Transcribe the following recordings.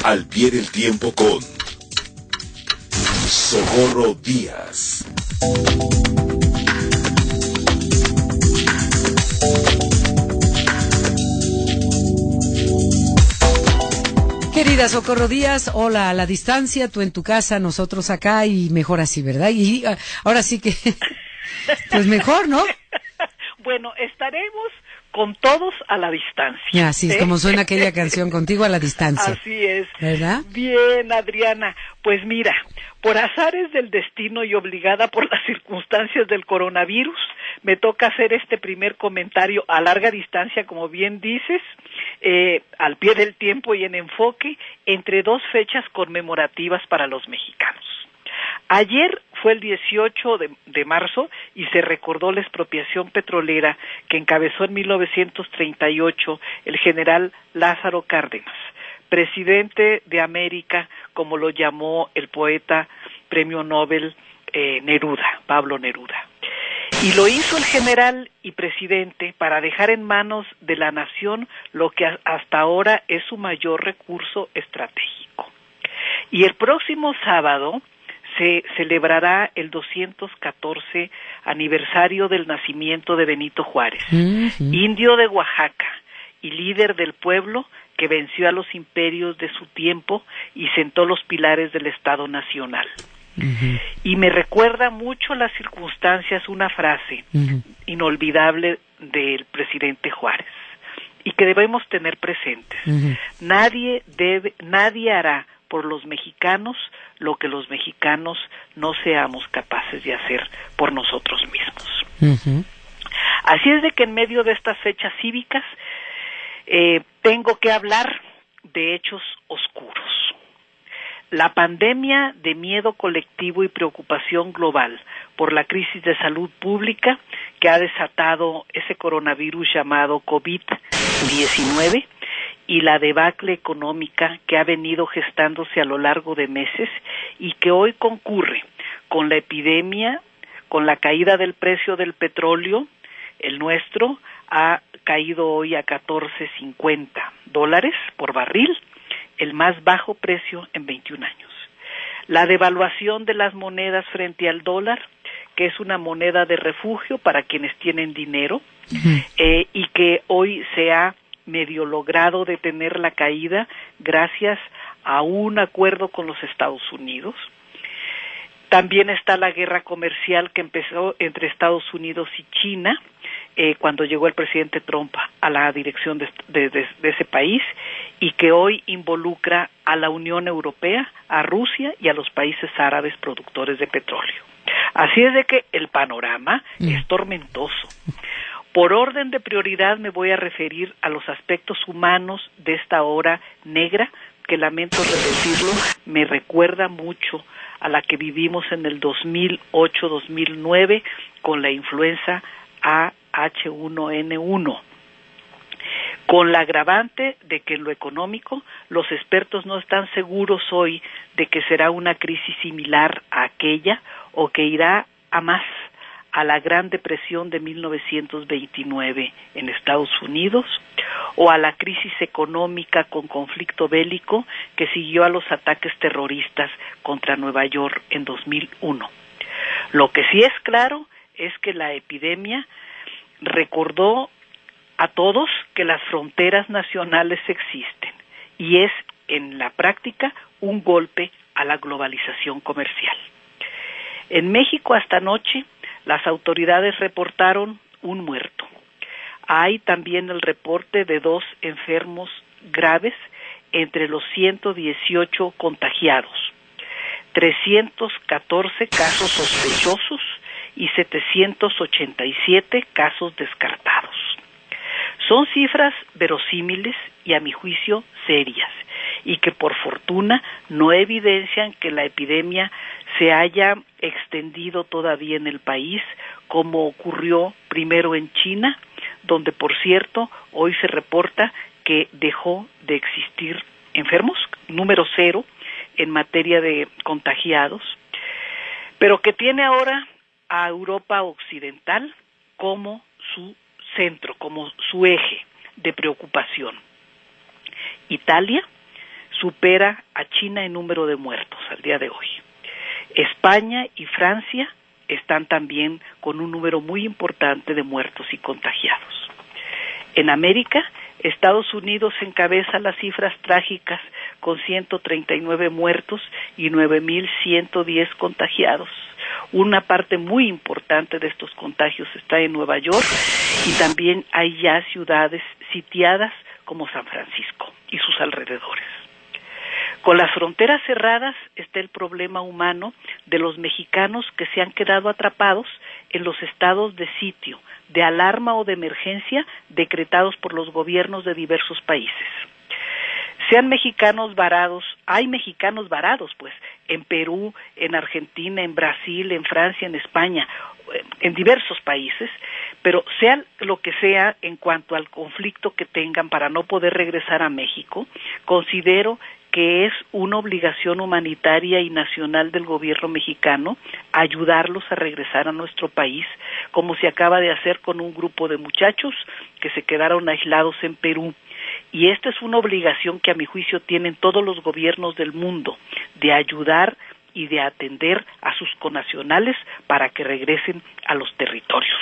Al pie del tiempo con Socorro Díaz. Querida Socorro Díaz, hola a la distancia, tú en tu casa, nosotros acá y mejor así, ¿verdad? Y ahora sí que, pues mejor, ¿no? Bueno, estaremos con todos a la distancia. Así es como suena aquella canción, Contigo a la distancia. Así es. ¿Verdad? Bien, Adriana. Pues mira, por azares del destino y obligada por las circunstancias del coronavirus, me toca hacer este primer comentario a larga distancia, como bien dices, al pie del tiempo y en enfoque, entre dos fechas conmemorativas para los mexicanos. Ayer fue el 18 de marzo y se recordó la expropiación petrolera que encabezó en 1938 el general Lázaro Cárdenas, presidente de América, como lo llamó el poeta premio Nobel Neruda, Pablo Neruda. Y lo hizo el general y presidente para dejar en manos de la nación lo que hasta ahora es su mayor recurso estratégico. Y el próximo sábado se celebrará el 214 aniversario del nacimiento de Benito Juárez, indio de Oaxaca y líder del pueblo que venció a los imperios de su tiempo y sentó los pilares del Estado Nacional. Y me recuerda mucho las circunstancias una frase inolvidable del presidente Juárez y que debemos tener presentes. Nadie hará por los mexicanos lo que los mexicanos no seamos capaces de hacer por nosotros mismos. Así es de que en medio de estas fechas cívicas tengo que hablar de hechos oscuros. La pandemia de miedo colectivo y preocupación global por la crisis de salud pública que ha desatado ese coronavirus llamado COVID-19 y la debacle económica que ha venido gestándose a lo largo de meses y que hoy concurre con la epidemia, con la caída del precio del petróleo. El nuestro ha caído hoy a $14.50 por barril, el más bajo precio en 21 años. La devaluación de las monedas frente al dólar, que es una moneda de refugio para quienes tienen dinero, y que hoy se ha medio logrado detener la caída gracias a un acuerdo con los Estados Unidos. También está la guerra comercial que empezó entre Estados Unidos y China, cuando llegó el presidente Trump a la dirección de ese país, y que hoy involucra a la Unión Europea, a Rusia y a los países árabes productores de petróleo. Así es de que el panorama es tormentoso. Por orden de prioridad me voy a referir a los aspectos humanos de esta hora negra, que lamento repetirlo, me recuerda mucho a la que vivimos en el 2008-2009 con la influenza H1N1, con la agravante de que en lo económico los expertos no están seguros hoy de que será una crisis similar a aquella o que irá a más, a la Gran Depresión de 1929 en Estados Unidos o a la crisis económica con conflicto bélico que siguió a los ataques terroristas contra Nueva York en 2001. Lo que sí es claro es que la epidemia recordó a todos que las fronteras nacionales existen y es en la práctica un golpe a la globalización comercial. En México hasta anoche las autoridades reportaron un muerto. Hay también el reporte de 2 enfermos graves entre los 118 contagiados, 314 casos sospechosos y 787 casos descartados. Son cifras verosímiles y a mi juicio serias y que por fortuna no evidencian que la epidemia se haya extendido todavía en el país, como ocurrió primero en China, donde por cierto hoy se reporta que dejó de existir enfermos, número 0 en materia de contagiados, pero que tiene ahora a Europa Occidental como su centro, como su eje de preocupación. Italia supera a China en número de muertos al día de hoy. España y Francia están también con un número muy importante de muertos y contagiados. En América, Estados Unidos encabeza las cifras trágicas con 139 muertos y 9.110 contagiados. Una parte muy importante de estos contagios está en Nueva York y también hay ya ciudades sitiadas como San Francisco y sus alrededores. Con las fronteras cerradas está el problema humano de los mexicanos que se han quedado atrapados en los estados de sitio, de alarma o de emergencia decretados por los gobiernos de diversos países. Sean mexicanos varados, hay mexicanos varados, pues, en Perú, en Argentina, en Brasil, en Francia, en España, en diversos países, pero sea lo que sea en cuanto al conflicto que tengan para no poder regresar a México, considero que es una obligación humanitaria y nacional del gobierno mexicano ayudarlos a regresar a nuestro país, como se acaba de hacer con un grupo de muchachos que se quedaron aislados en Perú. Y esta es una obligación que a mi juicio tienen todos los gobiernos del mundo, de ayudar y de atender a sus connacionales para que regresen a los territorios.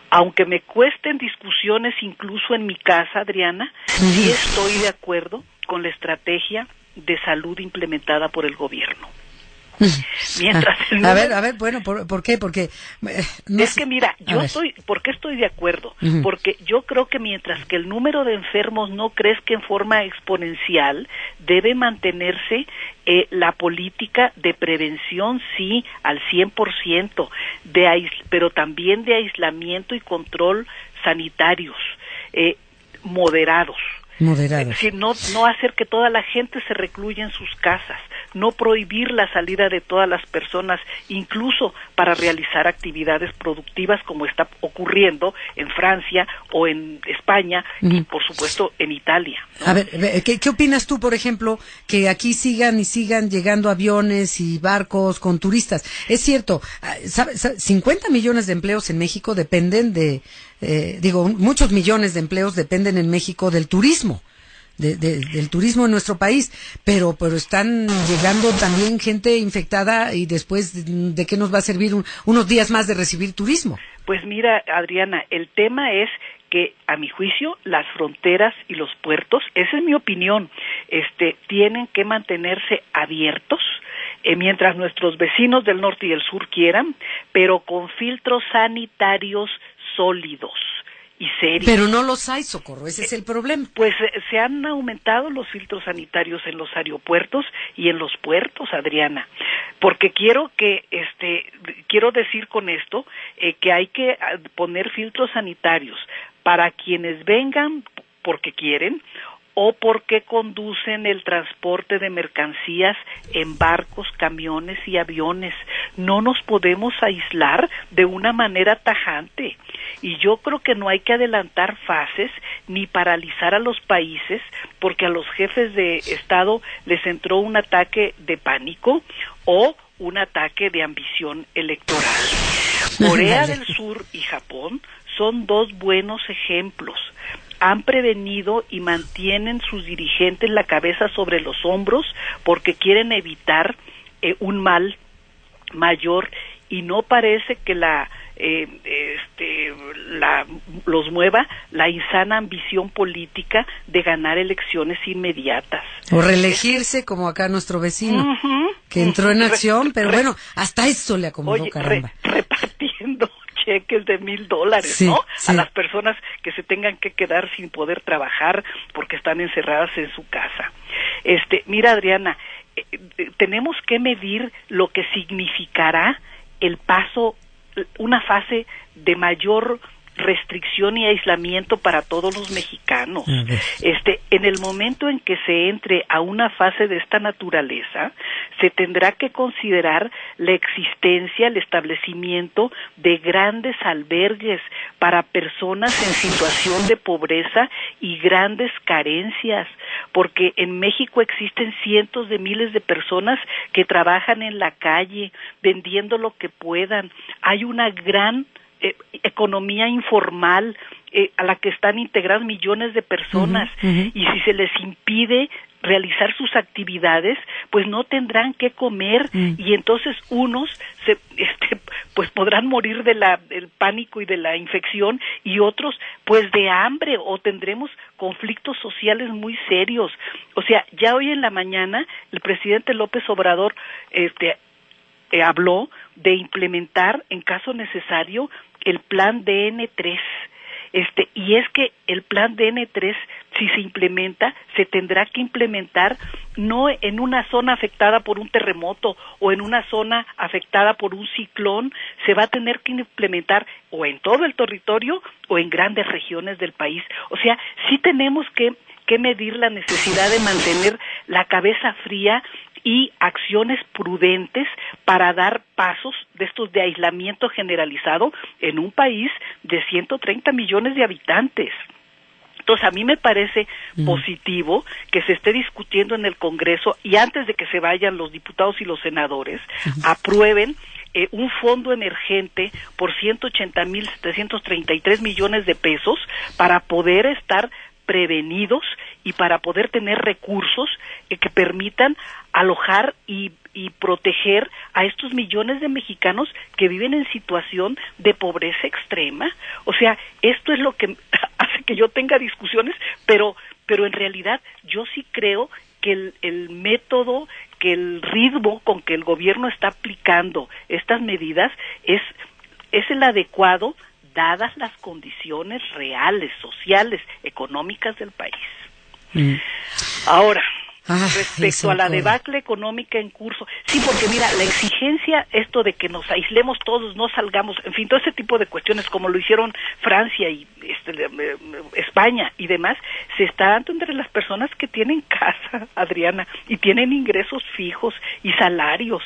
Aunque me cuesten discusiones incluso en mi casa, Adriana, sí estoy de acuerdo con la estrategia de salud implementada por el gobierno. Mientras a ver, bueno, ¿por qué? Porque no es que mira, ¿por qué estoy de acuerdo? Porque yo creo que mientras que el número de enfermos no crezca en forma exponencial, debe mantenerse la política de prevención, sí, al 100%, pero también de aislamiento y control sanitarios, moderados. Es decir, no hacer que toda la gente se recluya en sus casas, no prohibir la salida de todas las personas, incluso para realizar actividades productivas como está ocurriendo en Francia o en España y por supuesto en Italia, ¿no? A ver, ¿qué opinas tú, por ejemplo, que aquí sigan llegando aviones y barcos con turistas? Es cierto, 50 millones de empleos en México dependen muchos millones de empleos dependen en México del turismo, del turismo en nuestro país, pero están llegando también gente infectada y después ¿de qué nos va a servir unos días más de recibir turismo? Pues mira, Adriana, el tema es que a mi juicio las fronteras y los puertos, esa es mi opinión, tienen que mantenerse abiertos mientras nuestros vecinos del norte y del sur quieran, pero con filtros sanitarios sólidos y serios. Pero no los hay, Socorro, ese es el problema. Pues se han aumentado los filtros sanitarios en los aeropuertos y en los puertos, Adriana, porque quiero decir con esto que hay que poner filtros sanitarios para quienes vengan porque quieren o porque conducen el transporte de mercancías en barcos, camiones y aviones. No nos podemos aislar de una manera tajante. Y yo creo que no hay que adelantar fases ni paralizar a los países porque a los jefes de Estado les entró un ataque de pánico o un ataque de ambición electoral. Corea del Sur y Japón son dos buenos ejemplos. Han prevenido y mantienen sus dirigentes la cabeza sobre los hombros porque quieren evitar un mal mayor y no parece que los mueva la insana ambición política de ganar elecciones inmediatas. O reelegirse como acá nuestro vecino, que entró en acción, pero bueno, hasta eso le acomodó, caramba. Repartiendo cheques de $1,000, sí, ¿no? Sí. A las personas que se tengan que quedar sin poder trabajar porque están encerradas en su casa. Mira, Adriana, tenemos que medir lo que significará el paso, una fase de mayor restricción y aislamiento para todos los mexicanos. En el momento en que se entre a una fase de esta naturaleza, se tendrá que considerar la existencia, el establecimiento de grandes albergues para personas en situación de pobreza y grandes carencias, porque en México existen cientos de miles de personas que trabajan en la calle, vendiendo lo que puedan. Hay una gran economía informal a la que están integradas millones de personas y si se les impide realizar sus actividades, pues no tendrán que comer y entonces unos pues podrán morir del pánico y de la infección y otros pues de hambre, o tendremos conflictos sociales muy serios. O sea, ya hoy en la mañana el presidente López Obrador habló de implementar en caso necesario el plan DN3. Y es que el plan DN3, si se implementa, se tendrá que implementar no en una zona afectada por un terremoto o en una zona afectada por un ciclón, se va a tener que implementar o en todo el territorio o en grandes regiones del país. O sea, sí tenemos que medir la necesidad de mantener la cabeza fría y acciones prudentes para dar pasos de estos de aislamiento generalizado en un país de 130 millones de habitantes. Entonces, a mí me parece positivo que se esté discutiendo en el Congreso y antes de que se vayan los diputados y los senadores, aprueben un fondo emergente por 180,733 millones de pesos para poder estar prevenidos y para poder tener recursos que permitan alojar y proteger a estos millones de mexicanos que viven en situación de pobreza extrema. O sea, esto es lo que hace que yo tenga discusiones, pero en realidad yo sí creo que el método, que el ritmo con que el gobierno está aplicando estas medidas es el adecuado, dadas las condiciones reales, sociales, económicas del país. Ahora, respecto a la debacle económica en curso, sí, porque mira, la exigencia, esto de que nos aislemos todos, no salgamos, en fin, todo ese tipo de cuestiones, como lo hicieron Francia y España y demás, se está dando entre las personas que tienen casa, Adriana, y tienen ingresos fijos y salarios,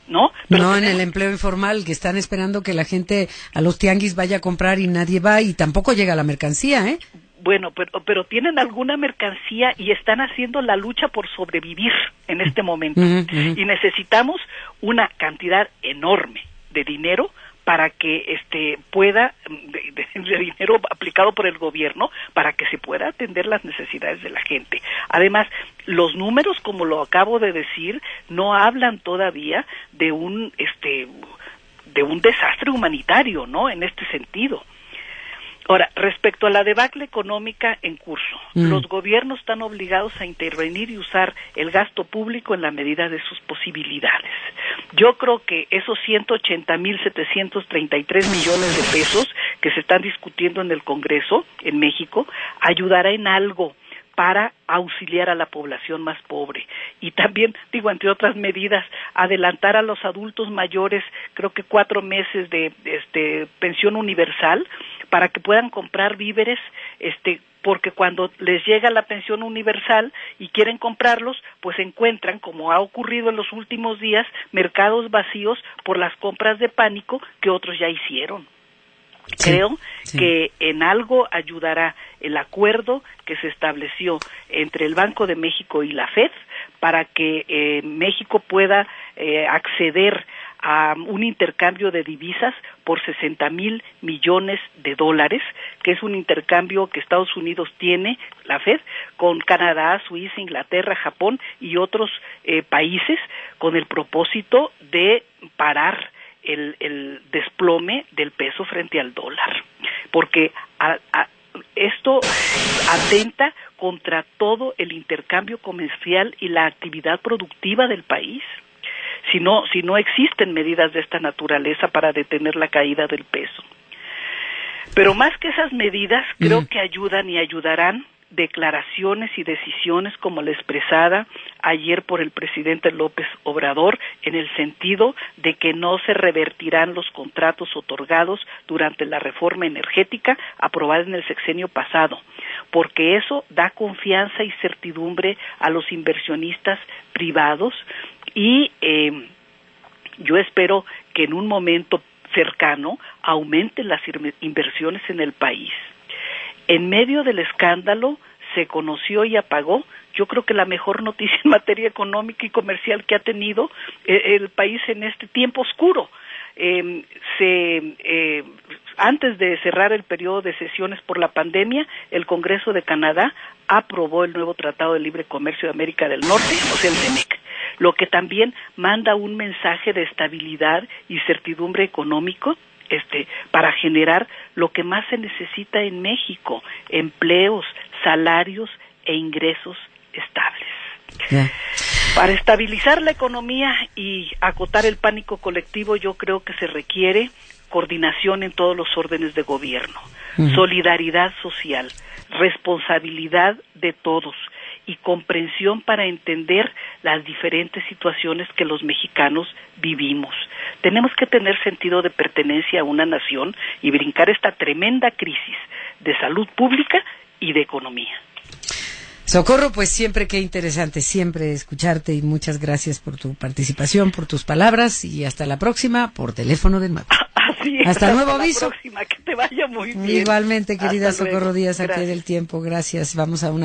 ¿no? Pero no en el empleo informal, que están esperando que la gente a los tianguis vaya a comprar y nadie va y tampoco llega la mercancía, ¿eh? Bueno, pero tienen alguna mercancía y están haciendo la lucha por sobrevivir en este momento. Y necesitamos una cantidad enorme de dinero para que pueda, de dinero aplicado por el gobierno, para que se pueda atender las necesidades de la gente. Además, los números, como lo acabo de decir, no hablan todavía de un desastre humanitario, ¿no? En este sentido. Ahora, respecto a la debacle económica en curso, los gobiernos están obligados a intervenir y usar el gasto público en la medida de sus posibilidades. Yo creo que esos 180,733 millones de pesos que se están discutiendo en el Congreso, en México, ayudará en algo para auxiliar a la población más pobre. Y también, entre otras medidas, adelantar a los adultos mayores, creo que 4 meses de pensión universal, para que puedan comprar víveres, porque cuando les llega la pensión universal y quieren comprarlos, pues encuentran, como ha ocurrido en los últimos días, mercados vacíos por las compras de pánico que otros ya hicieron. Sí, creo que en algo ayudará el acuerdo que se estableció entre el Banco de México y la FED para que México pueda acceder a un intercambio de divisas por 60,000 millones de dólares, que es un intercambio que Estados Unidos tiene, la FED, con Canadá, Suiza, Inglaterra, Japón y otros países, con el propósito de parar el desplome del peso frente al dólar, porque esto atenta contra todo el intercambio comercial y la actividad productiva del país. Si no existen medidas de esta naturaleza para detener la caída del peso. Pero más que esas medidas, creo que ayudan y ayudarán declaraciones y decisiones como la expresada ayer por el presidente López Obrador, en el sentido de que no se revertirán los contratos otorgados durante la reforma energética aprobada en el sexenio pasado, porque eso da confianza y certidumbre a los inversionistas privados y yo espero que en un momento cercano aumenten las inversiones en el país. En medio del escándalo se conoció y apagó, yo creo que la mejor noticia en materia económica y comercial que ha tenido el país en este tiempo oscuro. Se Antes de cerrar el periodo de sesiones por la pandemia, el Congreso de Canadá aprobó el nuevo Tratado de Libre Comercio de América del Norte, o sea, el TEMEC, lo que también manda un mensaje de estabilidad y certidumbre económico para generar lo que más se necesita en México: empleos, salarios e ingresos estables. Yeah. Para estabilizar la economía y acotar el pánico colectivo, yo creo que se requiere coordinación en todos los órdenes de gobierno, solidaridad social, responsabilidad de todos y comprensión para entender las diferentes situaciones que los mexicanos vivimos. Tenemos que tener sentido de pertenencia a una nación y brincar esta tremenda crisis de salud pública y de economía. Socorro, pues siempre qué interesante, siempre escucharte, y muchas gracias por tu participación, por tus palabras, y hasta la próxima por teléfono de nuevo. Así es, hasta nuevo aviso. La próxima, que te vaya muy bien. Igualmente, querida Hasta Socorro luego. Díaz, aquí Gracias. del tiempo, gracias. Vamos a una